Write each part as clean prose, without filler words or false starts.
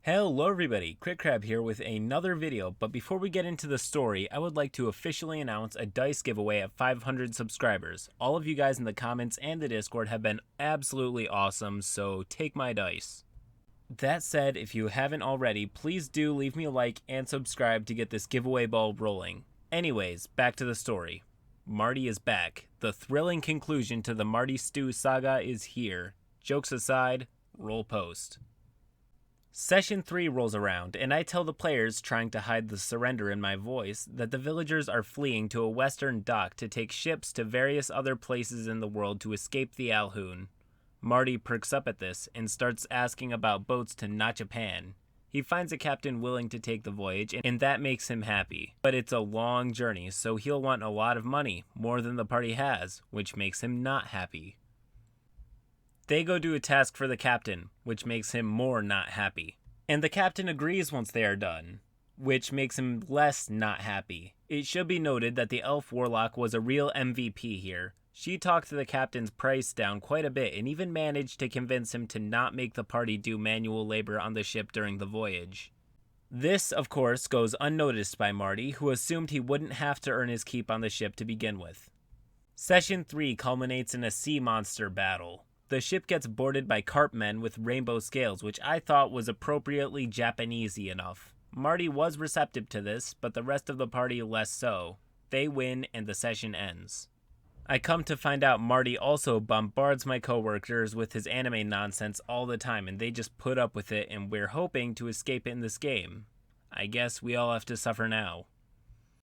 Hello everybody, CritCrab here with another video, but before we get into the story, I would like to officially announce a dice giveaway at 500 subscribers. All of you guys in the comments and the Discord have been absolutely awesome, so take my dice. That said, if you haven't already, please do leave me a like and subscribe to get this giveaway ball rolling. Anyways, back to the story. Marty is back. The thrilling conclusion to the Marty Stew saga is here. Jokes aside, roll post. Session 3 rolls around, and I tell the players, trying to hide the surrender in my voice, that the villagers are fleeing to a western dock to take ships to various other places in the world to escape the Alhoon. Marty perks up at this and starts asking about boats to not Japan. He finds a captain willing to take the voyage, and that makes him happy. But it's a long journey, so he'll want a lot of money, more than the party has, which makes him not happy. They go do a task for the captain, which makes him more not happy. And the captain agrees once they are done, which makes him less not happy. It should be noted that the elf warlock was a real MVP here. She talked the captain's price down quite a bit and even managed to convince him to not make the party do manual labor on the ship during the voyage. This, of course, goes unnoticed by Marty, who assumed he wouldn't have to earn his keep on the ship to begin with. Session 3 culminates in a sea monster battle. The ship gets boarded by carp men with rainbow scales, which I thought was appropriately Japanesey enough. Marty was receptive to this, but the rest of the party less so. They win and the session ends. I come to find out Marty also bombards my coworkers with his anime nonsense all the time, and they just put up with it, and we're hoping to escape in this game. I guess we all have to suffer now.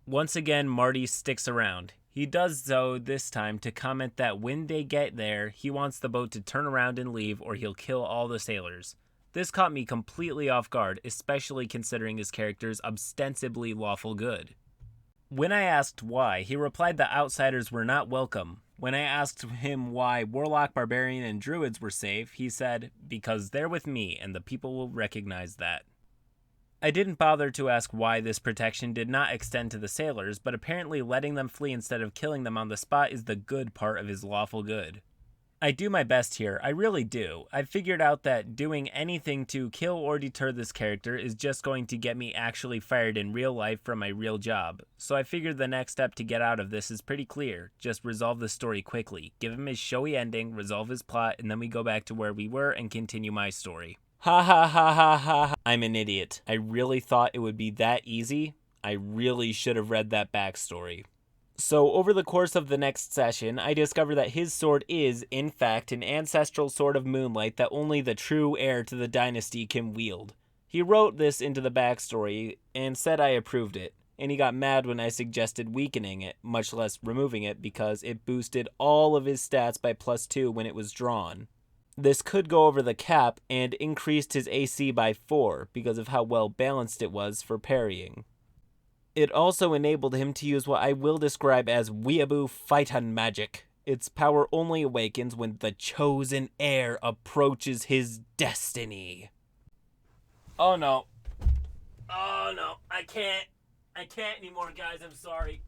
Once again, Marty sticks around. He does so this time to comment that when they get there, he wants the boat to turn around and leave or he'll kill all the sailors. This caught me completely off guard, especially considering his character's ostensibly lawful good. When I asked why, he replied that outsiders were not welcome. When I asked him why Warlock, Barbarian, and Druids were safe, he said, "Because they're with me and the people will recognize that." I didn't bother to ask why this protection did not extend to the sailors, but apparently letting them flee instead of killing them on the spot is the good part of his lawful good. I do my best here, I really do. I've figured out that doing anything to kill or deter this character is just going to get me actually fired in real life from my real job. So I figured the next step to get out of this is pretty clear. Just resolve the story quickly, give him his showy ending, resolve his plot, and then we go back to where we were and continue my story. Ha ha ha ha ha. I'm an idiot. I really thought it would be that easy. I really should have read that backstory. So over the course of the next session, I discover that his sword is, in fact, an ancestral sword of moonlight that only the true heir to the dynasty can wield. He wrote this into the backstory and said I approved it, and he got mad when I suggested weakening it, much less removing it, because it boosted all of his stats by +2 when it was drawn. This could go over the cap and increased his AC by 4 because of how well balanced it was for parrying. It also enabled him to use what I will describe as weeaboo fightin' magic. Its power only awakens when the chosen heir approaches his destiny. Oh no. Oh no, I can't anymore, guys, I'm sorry.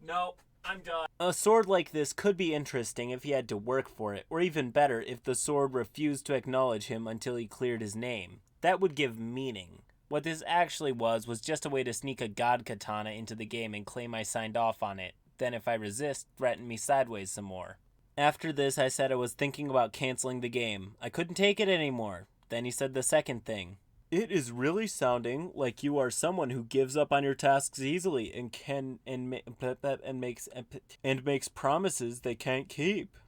Nope. I'm done. A sword like this could be interesting if he had to work for it, or even better, if the sword refused to acknowledge him until he cleared his name. That would give meaning. What this actually was just a way to sneak a god katana into the game and claim I signed off on it. Then if I resist, threaten me sideways some more. After this, I said I was thinking about canceling the game. I couldn't take it anymore. Then he said the second thing. It is really sounding like you are someone who gives up on your tasks easily and makes promises they can't keep.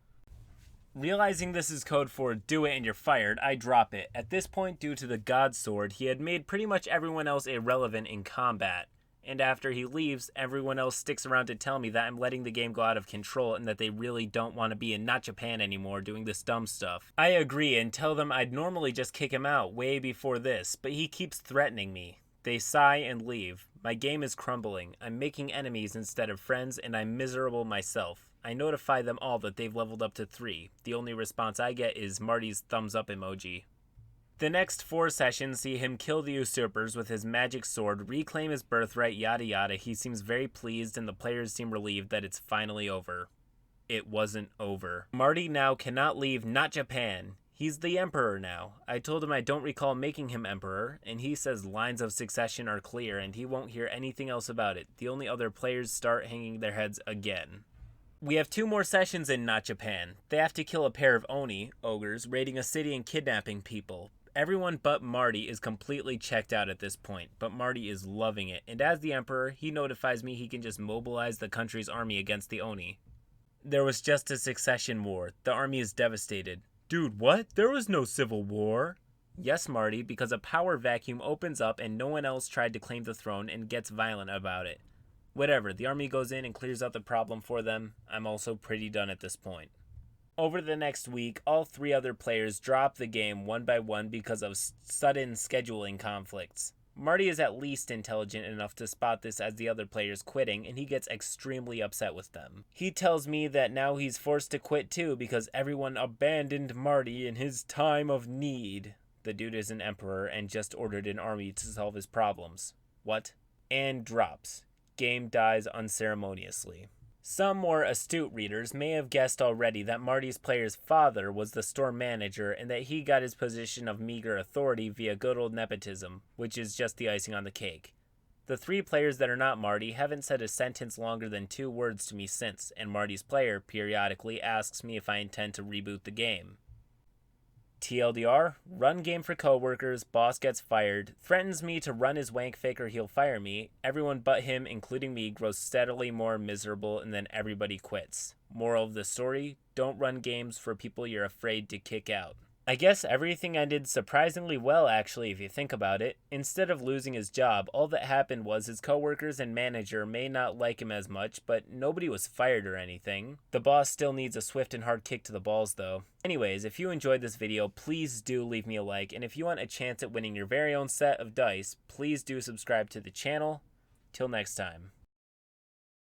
Realizing this is code for do it and you're fired, I drop it. At this point, due to the god sword, he had made pretty much everyone else irrelevant in combat. And after he leaves, everyone else sticks around to tell me that I'm letting the game go out of control and that they really don't want to be in not Japan anymore doing this dumb stuff. I agree and tell them I'd normally just kick him out way before this, but he keeps threatening me. They sigh and leave. My game is crumbling. I'm making enemies instead of friends, and I'm miserable myself. I notify them all that they've leveled up to 3. The only response I get is Marty's thumbs up emoji. The next 4 sessions see him kill the usurpers with his magic sword, reclaim his birthright, yada yada. He seems very pleased and the players seem relieved that it's finally over. It wasn't over. Marty now cannot leave not Japan. He's the emperor now. I told him I don't recall making him emperor, and he says lines of succession are clear and he won't hear anything else about it. The only other players start hanging their heads again. We have 2 more sessions in Not Japan. They have to kill a pair of Oni, ogres, raiding a city and kidnapping people. Everyone but Marty is completely checked out at this point, but Marty is loving it, and as the emperor, he notifies me he can just mobilize the country's army against the Oni. There was just a succession war. The army is devastated. Dude, what? There was no civil war. Yes, Marty, because a power vacuum opens up and no one else tried to claim the throne and gets violent about it. Whatever, the army goes in and clears out the problem for them. I'm also pretty done at this point. Over the next week, all 3 other players drop the game one by one because of sudden scheduling conflicts. Marty is at least intelligent enough to spot this as the other players quitting, and he gets extremely upset with them. He tells me that now he's forced to quit too because everyone abandoned Marty in his time of need. The dude is an emperor and just ordered an army to solve his problems. What? And drops. Game dies unceremoniously. Some more astute readers may have guessed already that Marty's player's father was the store manager and that he got his position of meager authority via good old nepotism, which is just the icing on the cake. The 3 players that are not Marty haven't said a sentence longer than 2 words to me since, and Marty's player periodically asks me if I intend to reboot the game. TLDR, run game for coworkers, boss gets fired, threatens me to run his wank fake or he'll fire me, everyone but him, including me, grows steadily more miserable and then everybody quits. Moral of the story, don't run games for people you're afraid to kick out. I guess everything ended surprisingly well actually if you think about it. Instead of losing his job, all that happened was his coworkers and manager may not like him as much, but nobody was fired or anything. The boss still needs a swift and hard kick to the balls though. Anyways, if you enjoyed this video, please do leave me a like, and if you want a chance at winning your very own set of dice, please do subscribe to the channel. Till next time.